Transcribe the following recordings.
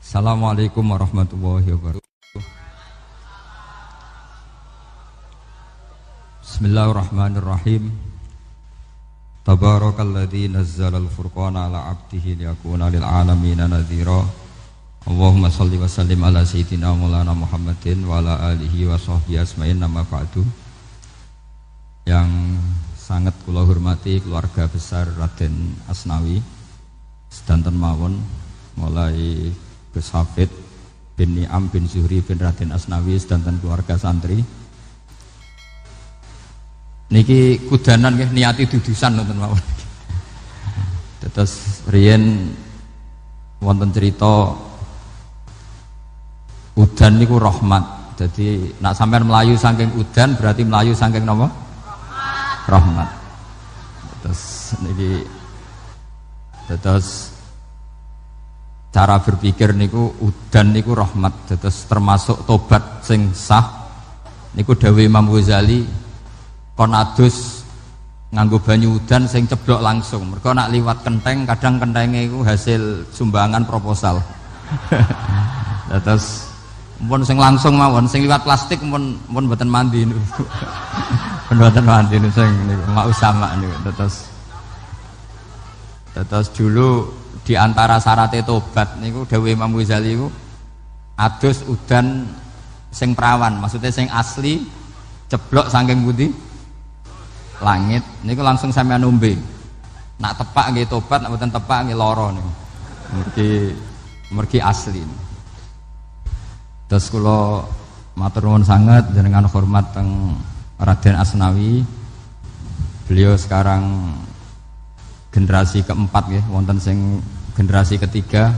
Assalamualaikum warahmatullahi wabarakatuh. Bismillahirrahmanirrahim. Tabarakalladzi nazzala al-furqana ala 'abdihi liyakuna lil 'alamin nadhira. Allahumma shalli wa sallim ala sayyidina Maulana Muhammadin wa ala alihi wa sahbihi asma'in nama ba'du. Yang sangat kula hormati keluarga besar Raden Asnawi sedanten mawon, mulai Gus Hafid bin Ni'am bin Zuhri bin Raden Asnawi sedanten keluarga santri. Niki kudanan nggih niati dudusan nonton mawon. Terus riyen wonten cerita udan niku rahmat. Jadi nak sampean melayu saking udan berarti melayu saking napa? Rahmat. Terus cara berpikir niku udan niku rahmat, terus termasuk tobat sing sah niku dawuh Imam Ghazali kon adus nganggo banyu udan sing ceblok langsung, mergo nak liwat kenteng kadang kentenge iku hasil sumbangan proposal. Terus mun sing langsung mawon, sing liwat plastik mun mboten mandi niku. Mboten mandi niku sing niku mau sama niku. Terus dulu di antara syarat tobat niku dawuh Imam Ghazali niku adus udan sing perawan, maksudnya sing asli ceblok saking pundi langit niku langsung sampeyan nombe. Nak tepak nggih tobat, nak mboten tepak nggih lara niku. Mergi asli. Terus kula matur nuwun sanget jenengan hormat teng Raden Asnawi. Beliau sekarang generasi keempat ya, wonten sing generasi ketiga.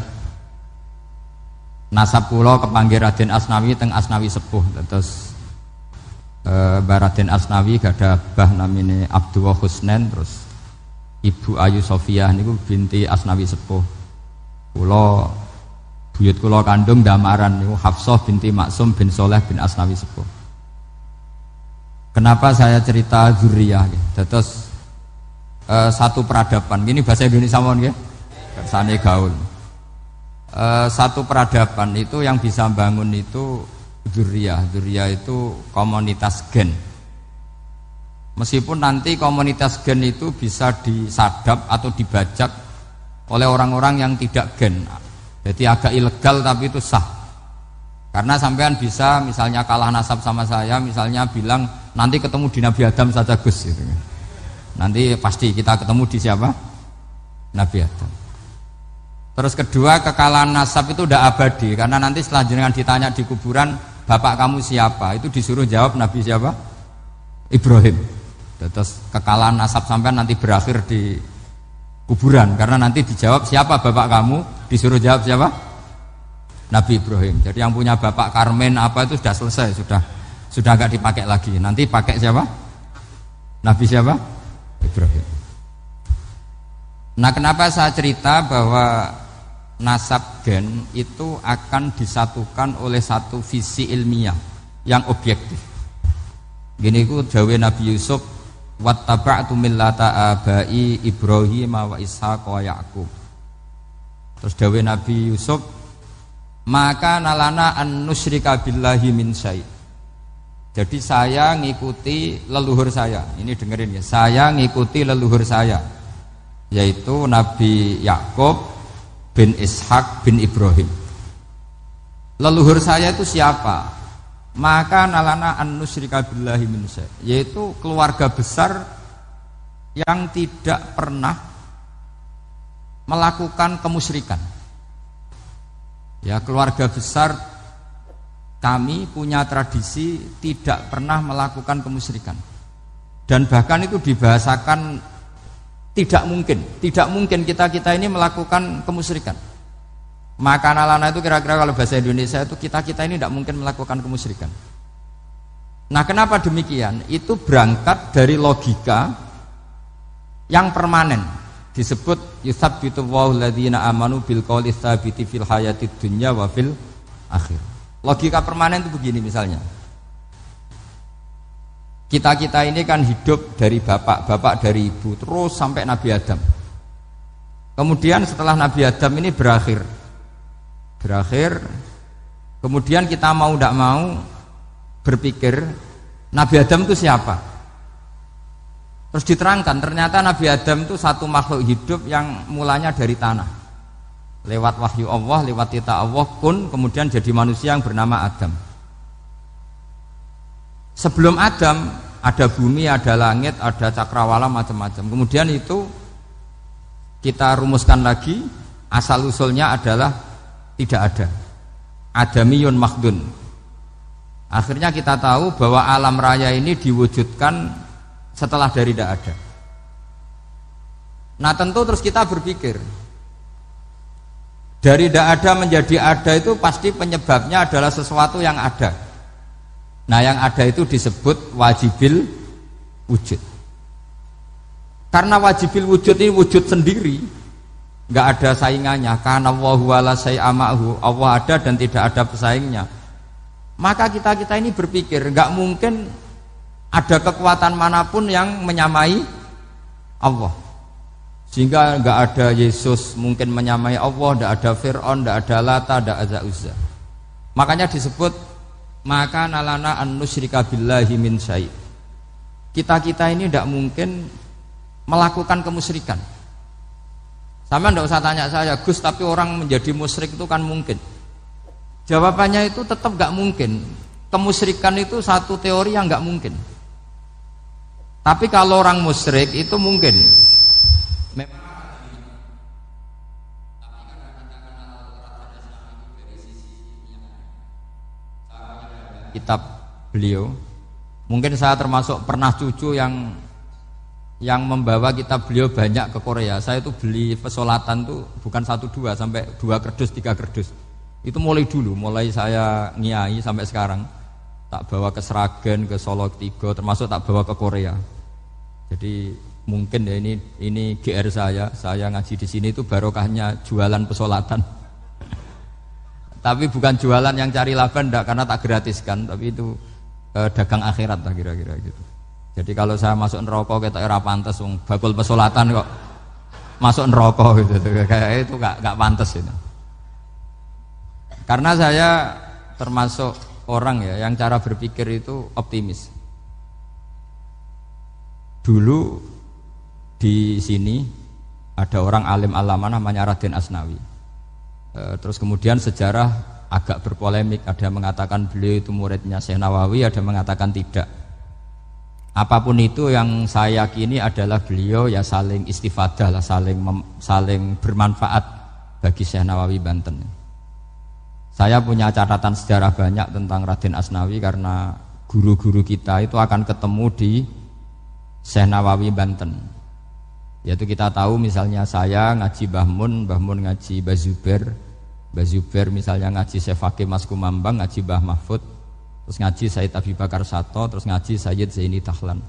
Nasab kula kepanggih Raden Asnawi teng Asnawi sepuh. Terus Mbah Raden Asnawi gadah bah namine Abdullah Husnen, terus Ibu Ayu Sofiah niku binti Asnawi sepuh. Kula buyut kula kandung damaran niku Hafsah binti Maksum bin Soleh bin Asnawi sepuh. Kenapa saya cerita zuriyah gitu? Terus satu peradaban, gini bahasa Indonesia mohon ya, bahasane gaul. Satu peradaban itu yang bisa bangun itu zuriyah itu komunitas gen. Meskipun nanti komunitas gen itu bisa disadap atau dibajak oleh orang-orang yang tidak gen, jadi agak ilegal tapi itu sah. Karena sampean bisa misalnya kalah nasab sama saya, misalnya bilang nanti ketemu di Nabi Adam saja Gus gitu. Nanti pasti kita ketemu di siapa? Nabi Adam. Terus kedua, kekalahan nasab itu udah abadi, karena nanti setelah jenengan ditanya di kuburan, bapak kamu siapa? Itu disuruh jawab Nabi siapa? Ibrahim. Terus kekalahan nasab sampean nanti berakhir di kuburan, karena nanti dijawab siapa bapak kamu, disuruh jawab siapa? Nabi Ibrahim. Jadi yang punya bapak Karmen apa itu sudah selesai, sudah nggak dipakai lagi. Nanti pakai siapa? Nabi siapa? Ibrahim. Nah, kenapa saya cerita bahwa nasab gen itu akan disatukan oleh satu visi ilmiah yang objektif. Gini ku dawuh Nabi Yusuf, wattaba'tu millata abai Ibrahim wa Ishaq wa Yaqub. Terus dawuh Nabi Yusuf, maka nalana an nusyrika billahi min syai'. Jadi saya ngikuti leluhur saya. Ini dengerin ya. Saya ngikuti leluhur saya, yaitu Nabi Yakub bin Ishak bin Ibrahim. Leluhur saya itu siapa? Maka nalana an nusyrika billahi min syai', yaitu keluarga besar yang tidak pernah melakukan kemusyrikan. Ya, keluarga besar kami punya tradisi tidak pernah melakukan kemusyrikan. Dan bahkan itu dibahasakan tidak mungkin kita ini melakukan kemusyrikan. Maka nalana itu kira-kira kalau bahasa Indonesia itu kita ini tidak mungkin melakukan kemusyrikan. Nah, kenapa demikian? Itu berangkat dari logika yang permanen. Disebut yusabbitu Allahu alladzina amanu bil qouli tsabiti fil hayatid dunya wa fil akhir. Logika permanen itu begini misalnya. Kita ini kan hidup dari bapak dari ibu terus sampai Nabi Adam. Kemudian setelah Nabi Adam ini berakhir Berakhir, kemudian kita mau tidak mau berpikir Nabi Adam itu siapa? Terus diterangkan ternyata Nabi Adam itu satu makhluk hidup yang mulanya dari tanah, lewat wahyu Allah, lewat titah Allah kun, kemudian jadi manusia yang bernama Adam. Sebelum Adam ada bumi, ada langit, ada cakrawala, macam-macam. Kemudian itu kita rumuskan lagi, asal usulnya adalah tidak ada, adamiyun makhdun. Akhirnya kita tahu bahwa alam raya ini diwujudkan setelah dari tidak ada. Nah tentu terus kita berpikir, dari tidak ada menjadi ada itu pasti penyebabnya adalah sesuatu yang ada. Nah yang ada itu disebut wajibil wujud. Karena wajibil wujud ini wujud sendiri, nggak ada saingannya. Karena Allahu wala syai'amahu, Allah ada dan tidak ada pesaingnya. Maka kita ini berpikir nggak mungkin ada kekuatan manapun yang menyamai Allah. Sehingga nggak ada Yesus mungkin menyamai Allah, nggak ada Fir'aun, nggak ada Lata, nggak ada Uzza. Makanya disebut maka nalana an nusyrika billahi min syai'. Kita ini tidak mungkin melakukan kemusyrikan. Sama tidak usah tanya saya, Gus, tapi orang menjadi musyrik itu kan mungkin. Jawabannya itu tetap nggak mungkin. Kemusyrikan itu satu teori yang nggak mungkin. Tapi kalau orang musyrik itu mungkin. Kitab beliau, mungkin saya termasuk pernah cucu yang membawa kitab beliau banyak ke Korea. Saya itu beli pesolatan tuh bukan 1-2 sampai 2 kerdus 3 kerdus. Itu mulai dulu, mulai saya ngiai sampai sekarang tak bawa ke Sragen, ke Solo Tigo, termasuk tak bawa ke Korea. Jadi mungkin ya ini GR saya ngaji di sini itu barokahnya jualan pesolatan. Tapi bukan jualan yang cari laba enggak, karena tak gratiskan, tapi itu dagang akhirat lah kira-kira gitu. Jadi kalau saya masuk neraka kita era pantas, bakul pesolatan kok masuk neraka gitu, kayak itu gak pantas itu. Karena saya termasuk orang ya yang cara berpikir itu optimis. Dulu di sini ada orang alim alama namanya Raden Asnawi. Terus kemudian sejarah agak berpolemik, ada yang mengatakan beliau itu muridnya Syekh Nawawi, ada yang mengatakan tidak. Apapun itu yang saya yakini adalah beliau ya saling istifadah lah, saling bermanfaat bagi Syekh Nawawi Banten. Saya punya catatan sejarah banyak tentang Raden Asnawi karena guru-guru kita itu akan ketemu di Syekh Nawawi Banten. Yaitu kita tahu misalnya saya ngaji Mbah Mun ngaji Mbah Zubair misalnya ngaji Syekh Fakih Mas Kumambang, ngaji Mbah Mahfud, terus ngaji Said Abi Bakar Sato, terus ngaji Sayyid Zaini Dahlan.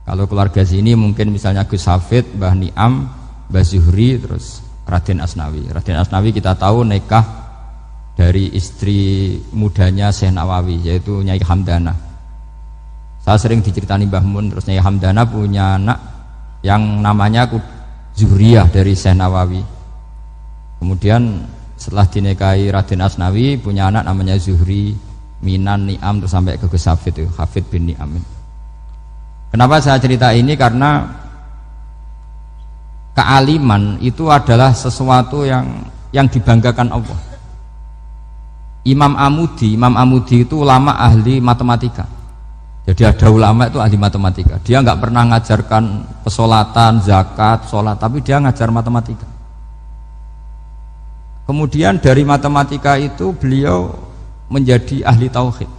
Kalau keluarga sini mungkin misalnya Gus Hafid, Mbah Niam, Mbah Zuhri, terus Raden Asnawi. Raden Asnawi kita tahu nikah dari istri mudanya Syekh Nawawi, yaitu Nyai Hamdana. Saya sering diceritani Mbah Mun, terus Nyai Hamdana punya anak yang namanya Zuhriyah dari Syekh Nawawi. Kemudian setelah dinikahi Raden Asnawi punya anak namanya Zuhri, Minan, Niam, terus sampai ke Gus Hafid itu, Hafid bin Niam. Kenapa saya cerita ini? Karena kealiman itu adalah sesuatu yang dibanggakan Allah. Imam Amudi itu ulama ahli matematika. Jadi ada ulama itu ahli matematika. Dia nggak pernah ngajarkan pesolatan, zakat, sholat, tapi dia ngajar matematika. Kemudian dari matematika itu beliau menjadi ahli tauhid.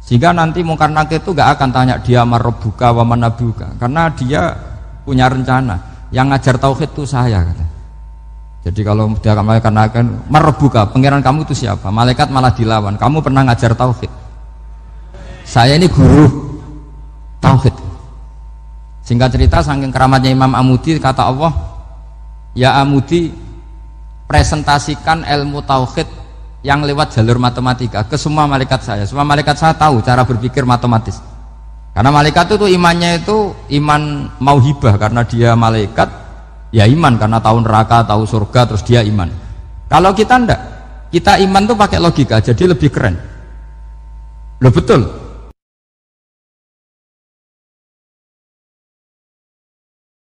Sehingga nanti Mungkar Nakir itu nggak akan tanya dia marabbuka wa manabuka, karena dia punya rencana. Yang ngajar tauhid itu saya, kata. Jadi kalau dia akan mengatakan marabbuka, pangeran kamu itu siapa? Malaikat malah dilawan. Kamu pernah ngajar tauhid? Saya ini guru tauhid. Singkat cerita, saking keramatnya Imam Amudi, kata Allah, ya Amudi, presentasikan ilmu tauhid yang lewat jalur matematika ke semua malaikat saya. Semua malaikat saya tahu cara berpikir matematis. Karena malaikat itu imannya itu iman mauhibah, karena dia malaikat ya iman karena tahu neraka, tahu surga, terus dia iman. Kalau kita ndak, kita iman tuh pakai logika, jadi lebih keren. Loh betul.